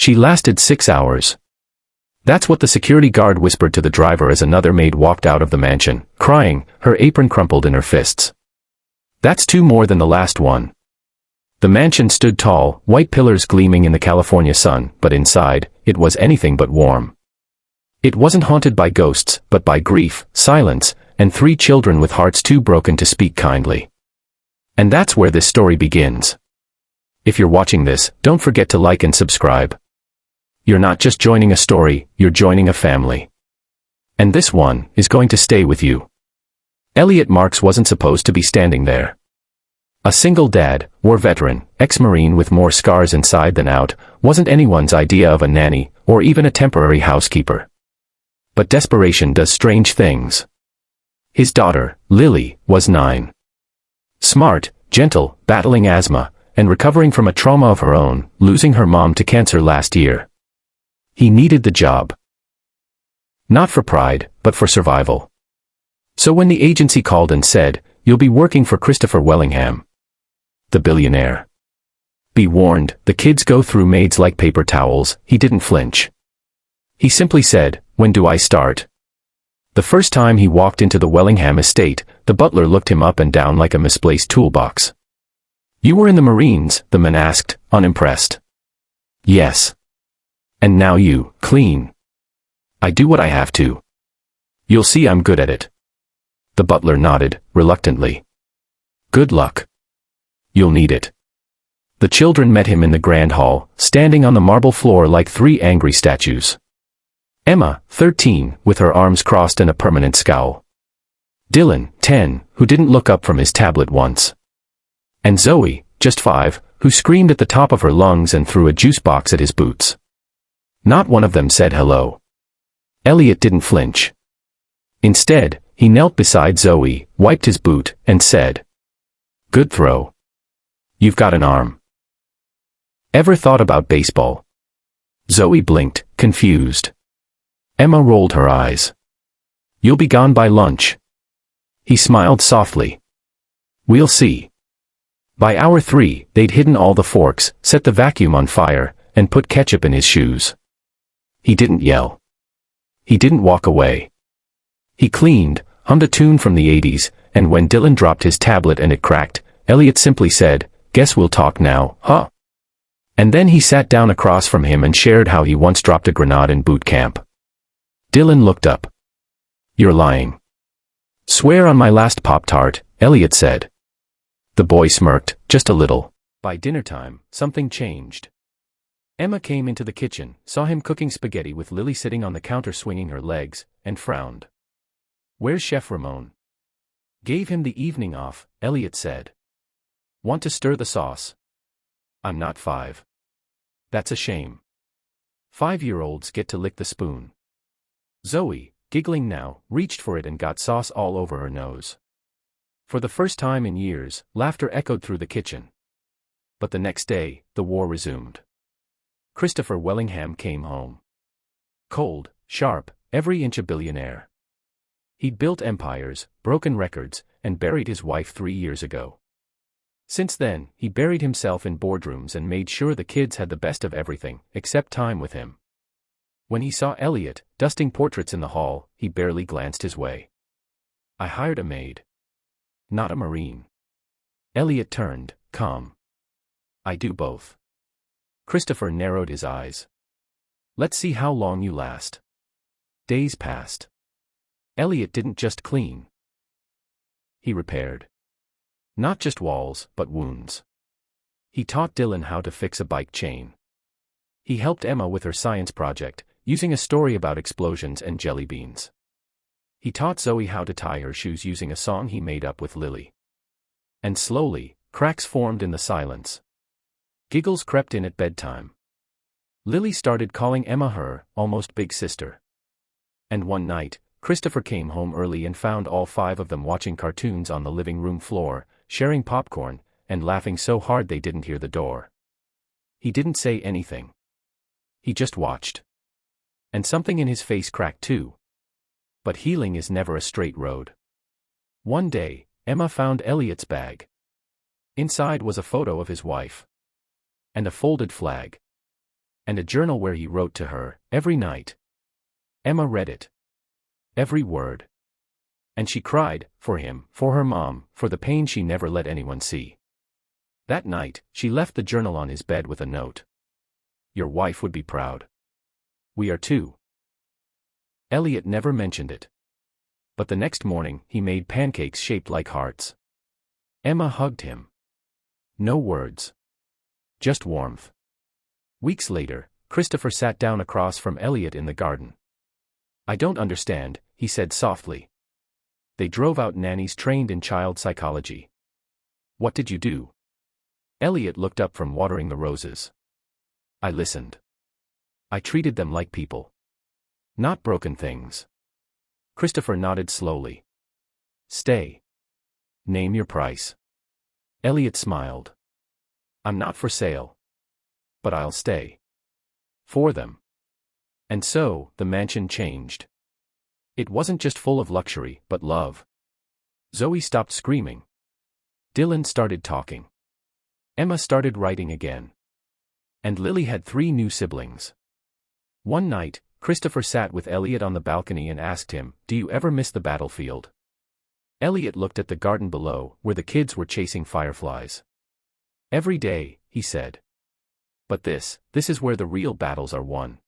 She lasted 6 hours. That's what the security guard whispered to the driver as another maid walked out of the mansion, crying, her apron crumpled in her fists. That's 2 more than the last one. The mansion stood tall, white pillars gleaming in the California sun, but inside, it was anything but warm. It wasn't haunted by ghosts, but by grief, silence, and 3 children with hearts too broken to speak kindly. And that's where this story begins. If you're watching this, don't forget to like and subscribe. You're not just joining a story, you're joining a family. And this one is going to stay with you. Elliot Marks wasn't supposed to be standing there. A single dad, war veteran, ex-Marine with more scars inside than out, wasn't anyone's idea of a nanny, or even a temporary housekeeper. But desperation does strange things. His daughter, Lily, was 9. Smart, gentle, battling asthma, and recovering from a trauma of her own, losing her mom to cancer last year. He needed the job. Not for pride, but for survival. So when the agency called and said, "You'll be working for Christopher Wellingham, the billionaire." Be warned, the kids go through Maids like paper towels, he didn't flinch. He simply said, "When do I start?" The first time he walked into the Wellingham estate, the butler looked him up and down like a misplaced toolbox. "You were in the Marines?" the man asked, unimpressed. "Yes. And now you clean." "I do what I have to. You'll see I'm good at it." The butler nodded, reluctantly. "Good luck. You'll need it." The children met him in the grand hall, standing on the marble floor like 3 angry statues. Emma, 13, with her arms crossed and a permanent scowl. Dylan, 10, who didn't look up from his tablet once. And Zoe, just 5, who screamed at the top of her lungs and threw a juice box at his boots. Not one of them said hello. Elliot didn't flinch. Instead, he knelt beside Zoe, wiped his boot, and said, "Good throw. You've got an arm." "Ever thought about baseball?" Zoe blinked, confused. Emma rolled her eyes. "You'll be gone by lunch." He smiled softly. "We'll see." By hour 3, they'd hidden all the forks, set the vacuum on fire, and put ketchup in his shoes. He didn't yell. He didn't walk away. He cleaned, hummed a tune from the 80s, and when Dylan dropped his tablet and it cracked, Elliot simply said, "Guess we'll talk now, huh?" And then he sat down across from him and shared how he once dropped a grenade in boot camp. Dylan looked up. "You're lying." "Swear on my last Pop-Tart," Elliot said. The boy smirked, just a little. By dinner time, something changed. Emma came into the kitchen, saw him cooking spaghetti with Lily sitting on the counter swinging her legs, and frowned. "Where's Chef Ramon?" "Gave him the evening off," Elliot said. "Want to stir the sauce?" "I'm not 5. That's a shame. 5-year-olds get to lick the spoon." Zoe, giggling now, reached for it and got sauce all over her nose. For the first time in years, laughter echoed through the kitchen. But the next day, the war resumed. Christopher Wellingham came home. Cold, sharp, every inch a billionaire. He'd built empires, broken records, and buried his wife 3 years ago. Since then, he buried himself in boardrooms and made sure the kids had the best of everything, except time with him. When he saw Elliot, dusting portraits in the hall, he barely glanced his way. "I hired a maid. Not a Marine." Elliot turned, calm. "I do both." Christopher narrowed his eyes. "Let's see how long you last." Days passed. Elliot didn't just clean. He repaired. Not just walls, but wounds. He taught Dylan how to fix a bike chain. He helped Emma with her science project, using a story about explosions and jelly beans. He taught Zoe how to tie her shoes using a song he made up with Lily. And slowly, cracks formed in the silence. Giggles crept in at bedtime. Lily started calling Emma her, almost big sister. And one night, Christopher came home early and found all 5 of them watching cartoons on the living room floor, sharing popcorn, and laughing so hard they didn't hear the door. He didn't say anything. He just watched. And something in his face cracked too. But healing is never a straight road. One day, Emma found Elliot's bag. Inside was a photo of his wife. And a folded flag. And a journal where he wrote to her, every night. Emma read it. Every word. And she cried, for him, for her mom, for the pain she never let anyone see. That night, she left the journal on his bed with a note. Your wife would be proud. We are too. Elliot never mentioned it. But the next morning, he made pancakes shaped like hearts. Emma hugged him. No words. Just warmth. Weeks later, Christopher sat down across from Elliot in the garden. I don't understand, he said softly. They drove out nannies trained in child psychology. What did you do? Elliot looked up from watering the roses. I listened. I treated them like people. Not broken things. Christopher nodded slowly. Stay. Name your price. Elliot smiled. I'm not for sale. But I'll stay. For them. And so, the mansion changed. It wasn't just full of luxury, but love. Zoe stopped screaming. Dylan started talking. Emma started writing again. And Lily had 3 new siblings. One night, Christopher sat with Elliot on the balcony and asked him, do you ever miss the battlefield? Elliot looked at the garden below, where the kids were chasing fireflies. Every day, he said. But this is where the real battles are won.